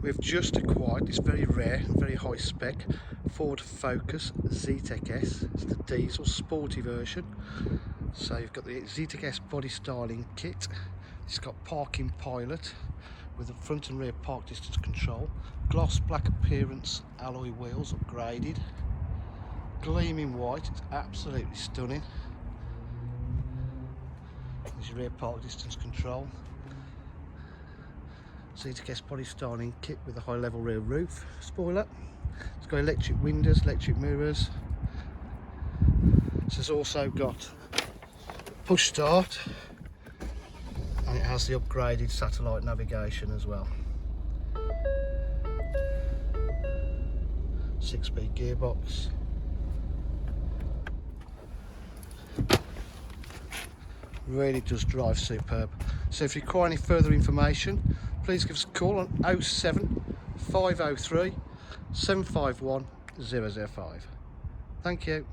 We've just acquired this very rare, very high spec Ford Focus Zetec S. It's the diesel sporty version. So you've got the Zetec S body styling kit. It's got parking pilot with the front and rear park distance control, gloss black appearance alloy wheels upgraded, gleaming white. It's absolutely stunning. There's your rear park distance control. Zetec S body styling kit with a high level rear roof spoiler. It's got electric windows, electric mirrors. This has also got push start, and it has the upgraded satellite navigation as well. 6-speed gearbox. Really does drive superb. So if you require any further information, please give us a call on 07 503 751 005. Thank you.